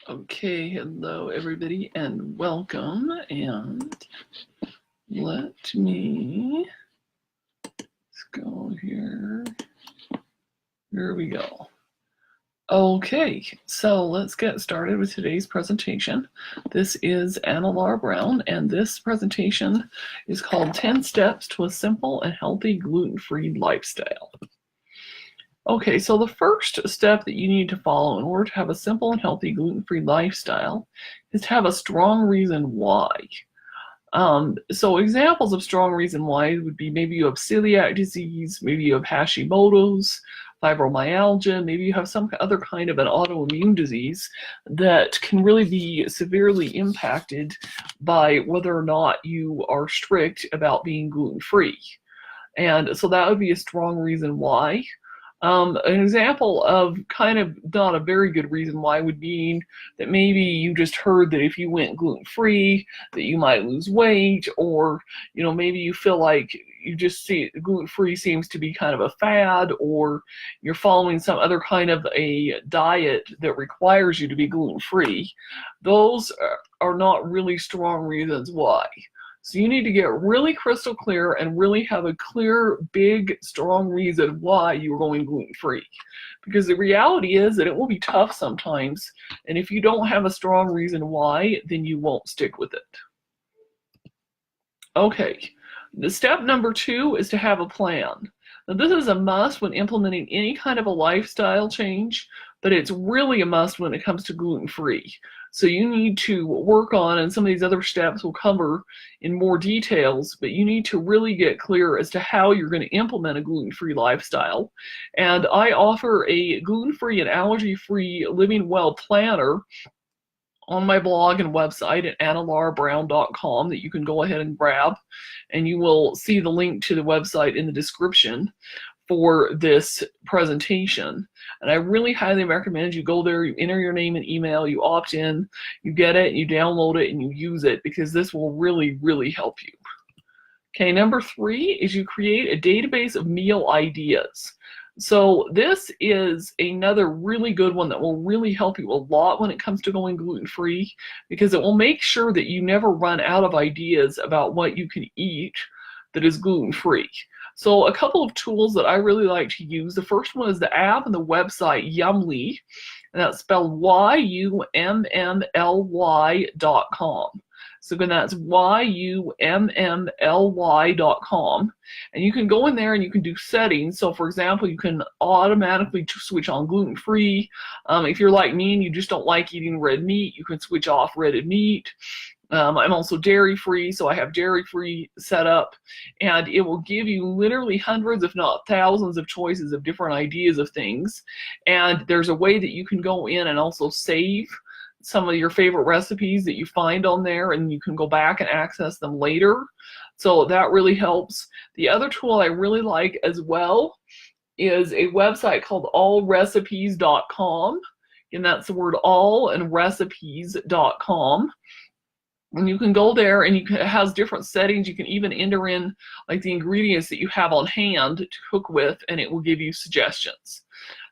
Okay, hello everybody and welcome, and let me, let's go here. Here we go. Okay, so let's get started with today's presentation. This is Anna Laura Brown, and this presentation is called 10 Steps to a Simple and Healthy Gluten-Free Lifestyle. Okay, so the first step that you need to follow in order to have a simple and healthy gluten-free lifestyle is to have a strong reason why. So examples of strong reason why would be maybe you have celiac disease, maybe you have Hashimoto's, fibromyalgia, maybe you have some other kind of an autoimmune disease that can really be severely impacted by whether or not you are strict about being gluten-free. And so that would be a strong reason why. An example of kind of not a very good reason why would be that maybe you just heard that if you went gluten-free that you might lose weight, or maybe you feel like you just see gluten-free seems to be kind of a fad, or you're following some other kind of a diet that requires you to be gluten-free. Those are not really strong reasons why. So you need to get really crystal clear and really have a clear, big, strong reason why you're going gluten-free. Because the reality is that it will be tough sometimes, and if you don't have a strong reason why, then you won't stick with it. Okay, the step number 2 is to have a plan. Now this is a must when implementing any kind of a lifestyle change, but it's really a must when it comes to gluten-free. So you need to work on, and some of these other steps will cover in more details, but you need to really get clear as to how you're going to implement a gluten-free lifestyle. And I offer a gluten-free and allergy-free living well planner on my blog and website at annalaurabrown.com that you can go ahead and grab, and you will see the link to the website in the description for this presentation. And I really highly recommend you go there, you enter your name and email, you opt in, you get it, you download it, and you use it, because this will really, really help you. Okay, number 3 is you create a database of meal ideas. So this is another really good one that will really help you a lot when it comes to going gluten-free, because it will make sure that you never run out of ideas about what you can eat that is gluten-free. So a couple of tools that I really like to use. The first one is the app and the website Yummly, and that's spelled YUMMLY.com. So again, that's YUMMLY.com. And you can go in there and you can do settings. So for example, you can automatically switch on gluten-free. If you're like me and you just don't like eating red meat, you can switch off red meat. I'm also dairy-free, so I have dairy-free set up, and it will give you literally hundreds, if not thousands, of choices of different ideas of things. And there's a way that you can go in and also save some of your favorite recipes that you find on there, and you can go back and access them later. So that really helps. The other tool I really like as well is a website called allrecipes.com, and that's the word all and recipes.com. And you can go there, and it has different settings. You can even enter in like the ingredients that you have on hand to cook with, and it will give you suggestions.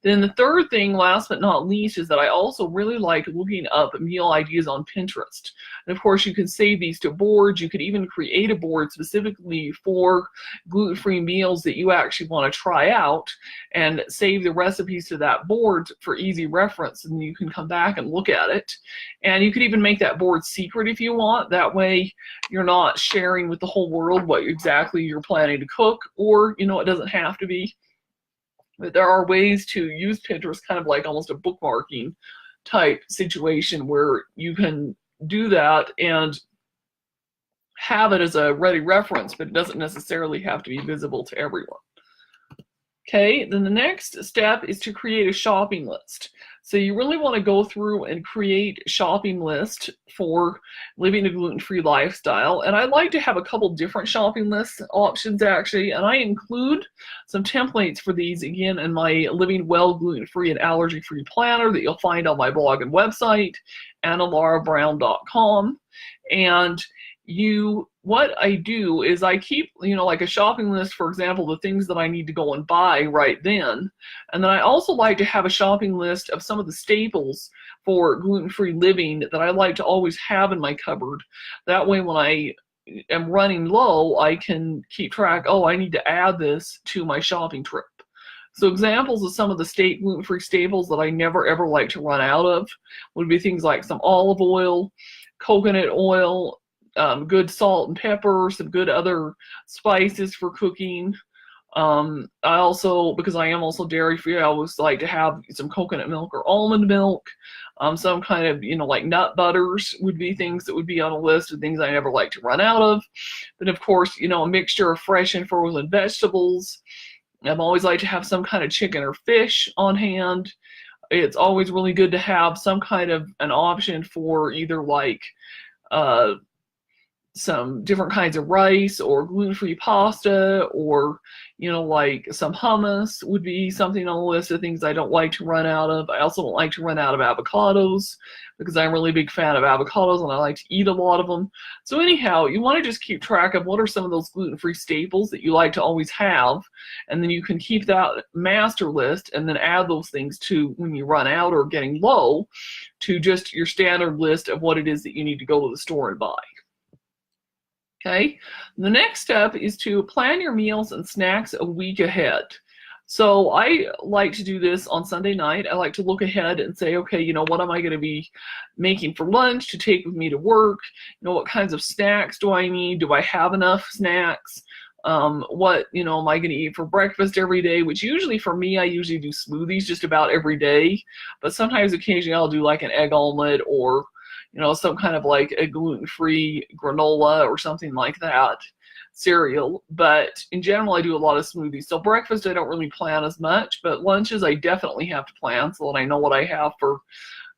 Then the third thing, last but not least, is that I also really like looking up meal ideas on Pinterest. And of course, you can save these to boards. You could even create a board specifically for gluten-free meals that you actually want to try out, and save the recipes to that board for easy reference, and you can come back and look at it. And you could even make that board secret if you want. That way you're not sharing with the whole world what exactly you're planning to cook, or it doesn't have to be. But there are ways to use Pinterest kind of like almost a bookmarking type situation, where you can do that and have it as a ready reference, but it doesn't necessarily have to be visible to everyone. Okay, then the next step is to create a shopping list. So you really want to go through and create a shopping list for living a gluten-free lifestyle. And I like to have a couple different shopping list options actually, and I include some templates for these again in my Living Well Gluten-Free and Allergy-Free Planner that you'll find on my blog and website, annalaurabrown.com. And what I do is I keep, like a shopping list, for example, the things that I need to go and buy right then. And then I also like to have a shopping list of some of the staples for gluten-free living that I like to always have in my cupboard. That way, when I am running low, I can keep track, oh, I need to add this to my shopping trip. So examples of some of the gluten-free staples that I never ever like to run out of would be things like some olive oil, coconut oil, good salt and pepper, some good other spices for cooking. I also, because I am also dairy free, I always like to have some coconut milk or almond milk. Some kind of, like nut butters would be things that would be on a list of things I never like to run out of. But of course, a mixture of fresh and frozen vegetables. I've always liked to have some kind of chicken or fish on hand. It's always really good to have some kind of an option for either like some different kinds of rice or gluten-free pasta, or like some hummus would be something on the list of things I don't like to run out of. I also don't like to run out of avocados because I'm a really big fan of avocados and I like to eat a lot of them. So anyhow, you want to just keep track of what are some of those gluten-free staples that you like to always have, and then you can keep that master list and then add those things to, when you run out or getting low, to just your standard list of what it is that you need to go to the store and buy. Okay, the next step is to plan your meals and snacks a week ahead. So I like to do this on Sunday night. I like to look ahead and say, okay, what am I going to be making for lunch to take with me to work? What kinds of snacks do I need? Do I have enough snacks? What, am I going to eat for breakfast every day? Which usually for me, I usually do smoothies just about every day. But sometimes occasionally I'll do like an egg omelet or some kind of like a gluten-free granola or something like that, cereal. But in general, I do a lot of smoothies. So breakfast, I don't really plan as much, but lunches, I definitely have to plan so that I know what I have for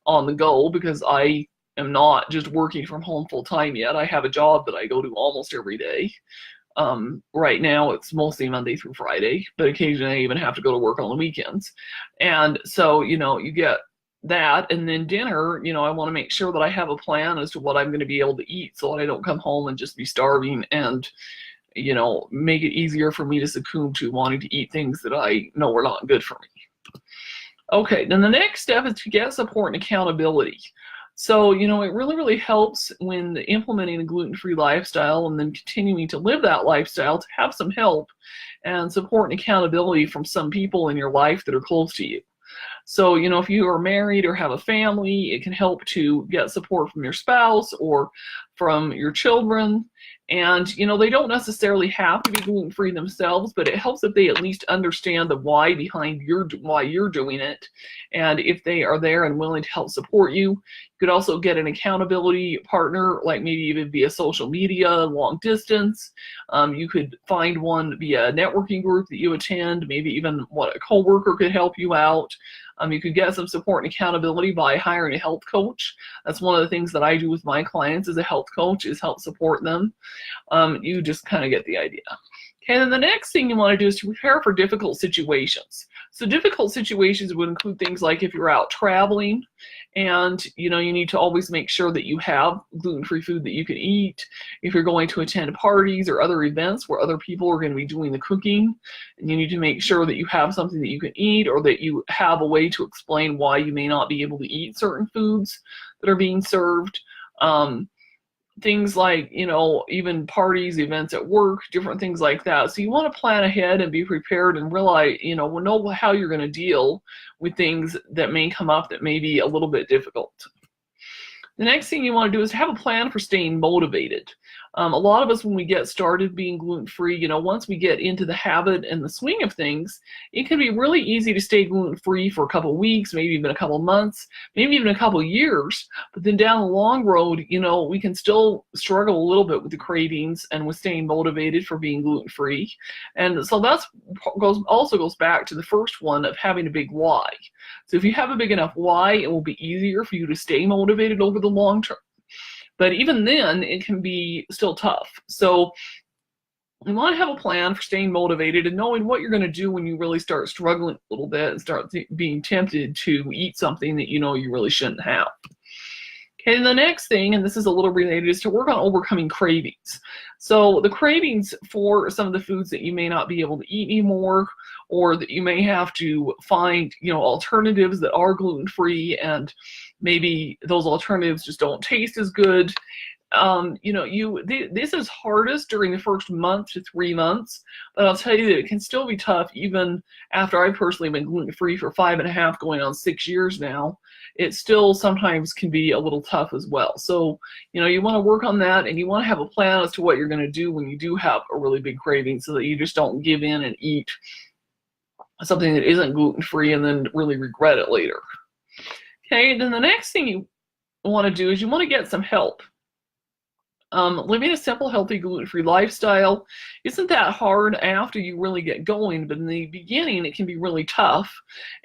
on the go, because I am not just working from home full time yet. I have a job that I go to almost every day. Right now, it's mostly Monday through Friday, but occasionally I even have to go to work on the weekends. And so, you get that, and then dinner, I want to make sure that I have a plan as to what I'm going to be able to eat so that I don't come home and just be starving and, make it easier for me to succumb to wanting to eat things that I know are not good for me. Okay, then the next step is to get support and accountability. So, it really, really helps when implementing a gluten-free lifestyle and then continuing to live that lifestyle to have some help and support and accountability from some people in your life that are close to you. So, if you are married or have a family, it can help to get support from your spouse or from your children. And, they don't necessarily have to be gluten-free themselves, but it helps if they at least understand the why behind why you're doing it. And if they are there and willing to help support you, you could also get an accountability partner, like maybe even via social media, long distance. You could find one via a networking group that you attend, maybe even a coworker could help you out. You could get some support and accountability by hiring a health coach. That's one of the things that I do with my clients as a health coach, is help support them. You just kind of get the idea. Okay, then the next thing you want to do is to prepare for difficult situations. So difficult situations would include things like if you're out traveling and you need to always make sure that you have gluten-free food that you can eat. If you're going to attend parties or other events where other people are going to be doing the cooking, and you need to make sure that you have something that you can eat, or that you have a way to explain why you may not be able to eat certain foods that are being served. Things like, even parties, events at work, different things like that. So you want to plan ahead and be prepared and realize, know how you're going to deal with things that may come up that may be a little bit difficult. The next thing you want to do is have a plan for staying motivated. A lot of us, when we get started being gluten-free, once we get into the habit and the swing of things, it can be really easy to stay gluten-free for a couple of weeks, maybe even a couple of months, maybe even a couple of years. But then down the long road, we can still struggle a little bit with the cravings and with staying motivated for being gluten-free. And so that's also goes back to the first one of having a big why. So if you have a big enough why, it will be easier for you to stay motivated over the long term. But even then, it can be still tough. So you want to have a plan for staying motivated and knowing what you're going to do when you really start struggling a little bit and start being tempted to eat something that you really shouldn't have. And the next thing, and this is a little related, is to work on overcoming cravings. So the cravings for some of the foods that you may not be able to eat anymore, or that you may have to find, alternatives that are gluten-free, and maybe those alternatives just don't taste as good. This is hardest during the first month to 3 months, but I'll tell you that it can still be tough even after I've personally been gluten-free for 5.5, going on 6 years now. It still sometimes can be a little tough as well. So, you want to work on that, and you want to have a plan as to what you're going to do when you do have a really big craving, so that you just don't give in and eat something that isn't gluten-free and then really regret it later. Okay, then the next thing you want to do is you want to get some help. Living a simple, healthy, gluten-free lifestyle isn't that hard after you really get going, but in the beginning it can be really tough.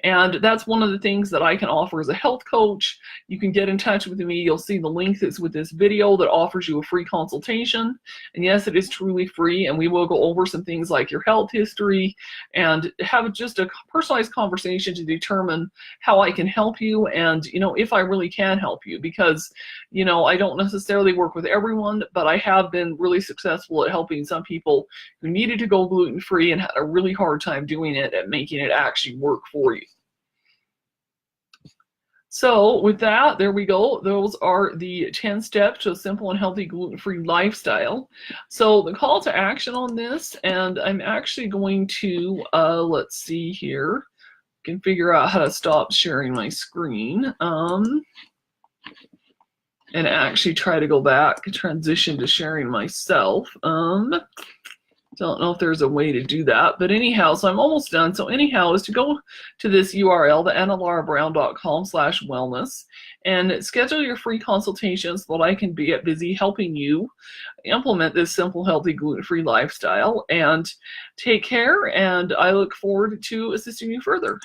And that's one of the things that I can offer as a health coach. You can get in touch with me. You'll see the link that's with this video that offers you a free consultation. And yes, it is truly free, and we will go over some things like your health history and have just a personalized conversation to determine how I can help you, and if I really can help you, because I don't necessarily work with everyone, but I have been really successful at helping some people who needed to go gluten-free and had a really hard time doing it, at making it actually work for you. So with that, there we go. Those are the 10 steps to a simple and healthy gluten-free lifestyle. So the call to action on this, and I'm actually going to, let's see here, I can figure out how to stop sharing my screen. And actually try to go back, transition to sharing myself. Don't know if there's a way to do that, but anyhow, so I'm almost done. So anyhow, is to go to this URL, the annalaurabrown.com/wellness, and schedule your free consultation so that I can be busy helping you implement this simple, healthy, gluten-free lifestyle. And take care, and I look forward to assisting you further.